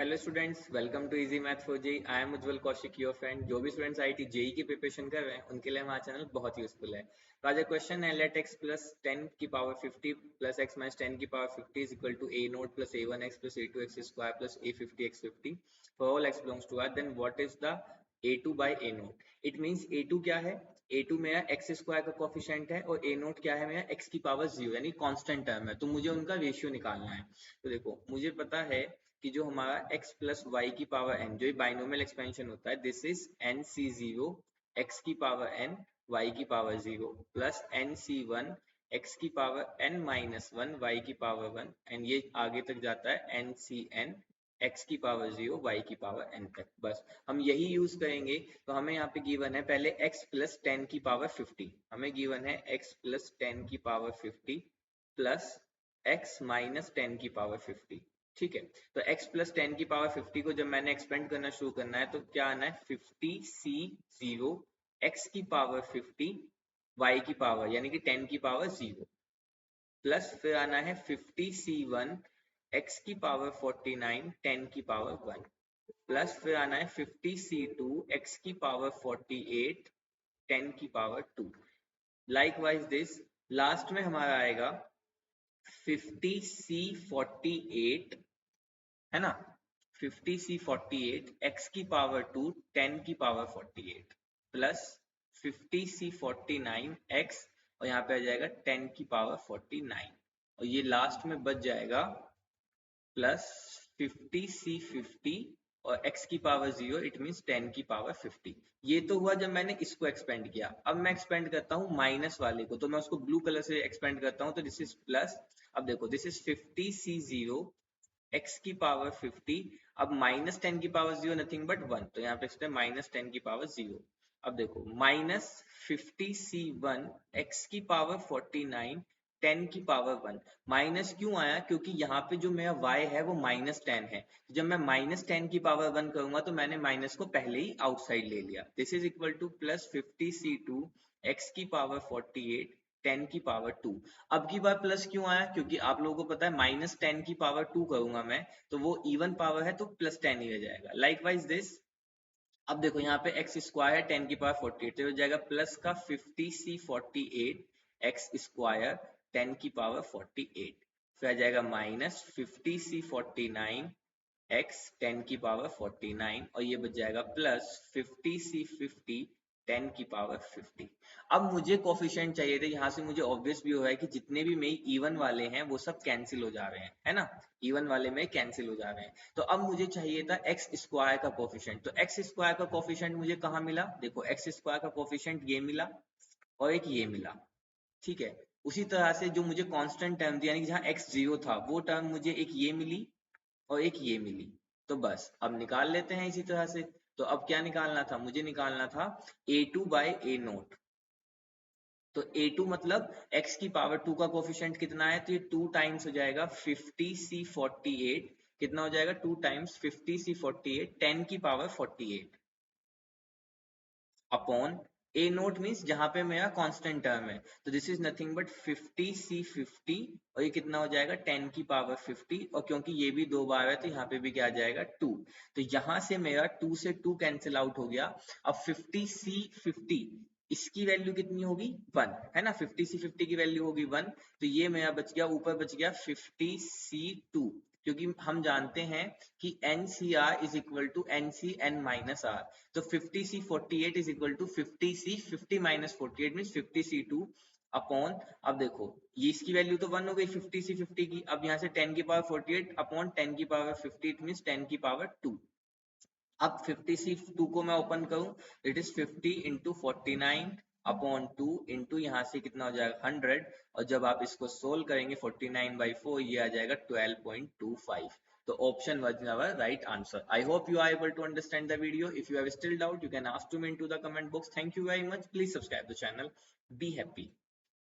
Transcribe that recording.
Hello students, welcome to easy math for JEE. I am Ujjwal Kaushik, your friend. जो भी students IIT JEE की preparation कर रहे हैं उनके लिए हमारा चैनल बहुत यूजफुल है। तो आज क्वेश्चन है, लेट x प्लस 10 की पावर 50 प्लस x माइनस 10 की power 50 is equal to a nought plus a1x plus a2x square plus a50x 50 for all x belongs to r। Then what is the a2 by a nought. It means a2 क्या है? a2 मेरा x square का coefficient है और a note क्या है? मेरा x की पावर 0 यानी कांस्टेंट टर्म है। तो मुझे उनका रेशियो निकालना है। तो देखो, मुझे पता है कि जो हमारा x प्लस वाई की पावर n, जो बाइनोमियल एक्सपेंशन होता है, this is n C zero x की पावर n y की power 0 plus n C one x की पावर n माइनस 1 y की पावर 1 एंड ये आगे तक जाता है एन सी एन x की पावर 0 y की पावर n तक। बस हम यही यूज करेंगे। तो हमें यहाँ पे गिवन है पहले x प्लस 10 की पावर 50, हमें गिवन है x प्लस 10 की पावर 50 प्लस x माइनस 10 की पावर 50। ठीक है, तो x प्लस 10 की पावर 50 को जब मैंने एक्सपेंड करना शुरू करना है तो क्या आना है? 50c0 x की पावर 50 y की पावर यानी कि 10 की पावर 0 प्लस फिर आना है 50c1 x की पावर 49 10 की पावर 1 प्लस फिर आना है 50c2 x की पावर 48 10 की पावर 2। लाइकवाइज दिस लास्ट में हमारा आएगा 50c48 है ना, 50c48 x की पावर 2 10 की पावर 48 प्लस 50c49 x और यहाँ पे आ जाएगा 10 की पावर 49 और ये लास्ट में बच जाएगा प्लस 50c50 और x की पावर 0 इट मीन्स 10 की पावर 50। ये तो हुआ जब मैंने इसको एक्सपेंड किया। अब मैं एक्सपेंड करता हूँ माइनस वाले को, तो मैं उसको ब्लू कलर से एक्सपेंड करता हूँ, तो दिस इज प्लस। अब देखो, दिस इज 50c0 x की पावर 50, अब माइनस 10 की पावर 0 नथिंग बट 1, तो यहाँ पे माइनस 10 की पावर 0। अब देखो माइनस 50c1 x की पावर 49 10 की पावर 1। माइनस क्यों आया? क्योंकि यहाँ पे जो मेरा y है वो माइनस 10 है। जब मैं माइनस 10 की पावर 1 करूंगा तो मैंने माइनस को पहले ही आउटसाइड ले लिया। This is equal two plus 50c2 x की पावर 48 10 की पावर 2। अब की बार प्लस क्यों आया? क्योंकि आप लोगों को पता है माइनस 10 की पावर 2 करूंगा मैं तो वो इवन पावर है तो प्लस 10 ही रह जाएगा। लाइकवाइज दिस, अब देखो यहाँ पे एक्स स्क्वायर है 10 की पावर 48, तो हो जाएगा प्लस का 50c48 एक्स स्क्वायर 10 की पावर 48, फिर आ जाएगा माइनस 50c49 x 10 की पावर 49 और ये बच जाएगा प्लस 50c50 10 की पावर 50। अब मुझे कोफिशिएंट चाहिए थे। यहाँ से मुझे ऑब्वियस भी हो रहा है कि जितने भी मेरे इवन वाले हैं वो सब कैंसिल हो जा रहे हैं, है ना, इवन वाले में कैंसिल हो जा रहे हैं। तो अब मुझे चाहिए था एक्स स्क्वायर का कोफिशिएंट। तो एक्स स्क्वायर का कोफिशिएंट मुझे कहाँ मिला? देखो, एक्स स्क्वायर का कोफिशिएंट ये मिला और एक ये मिला। ठीक है, उसी तरह से जो मुझे कांस्टेंट टर्म थी यानी कि जहाँ एक्स 0 था वो टर्म मुझे एक ये मिली और एक ये मिली। तो बस अब निकाल लेते हैं इसी तरह से। तो अब क्या निकालना था? मुझे निकालना था a2 बाय a नोट। तो a2 मतलब x की पावर 2 का कोफिशिएंट कितना है? तो ये 2 टाइम्स हो जाएगा 50c48। कितना हो जाएगा? 2 टाइम्स 50c48 10 की power 48 upon a note means जहां पे मेरा कांस्टेंट टर्म है। तो this is nothing but 50c50 और ये कितना हो जाएगा? 10 की पावर 50 और क्योंकि ये भी 2 बार है तो यहाँ पे भी क्या आ जाएगा? 2। तो यहाँ से मेरा 2 से 2 कैंसिल आउट हो गया। अब 50c50 इसकी वैल्यू कितनी होगी? 1, है ना, 50c50 की वैल्यू होगी 1। तो ये मेरा बच गया, ऊपर बच गया 50c2, क्योंकि हम जानते हैं कि NCR is equal to NCN minus R। तो 50c48 is equal to 50c50 minus 48 means 50c2 upon, अब देखो ये इसकी वैल्यू तो 1 हो गई 50c50 की। अब यहाँ से 10 की पावर 48 अपॉन 10 की पावर 50 मीन्स 10 की पावर 2। अब 50c2 को मैं ओपन करूं, it is 50 into 49 upon 2 into यहाँ से कितना हो जाएगा? 100। और जब आप इसको सोल्व करेंगे 49/4 ये आ जाएगा 12.25। तो option was our right answer. I hope you are able to understand the video. If you have still doubt, you can ask to me into the comment box. Thank you very much. Please subscribe the channel. Be happy.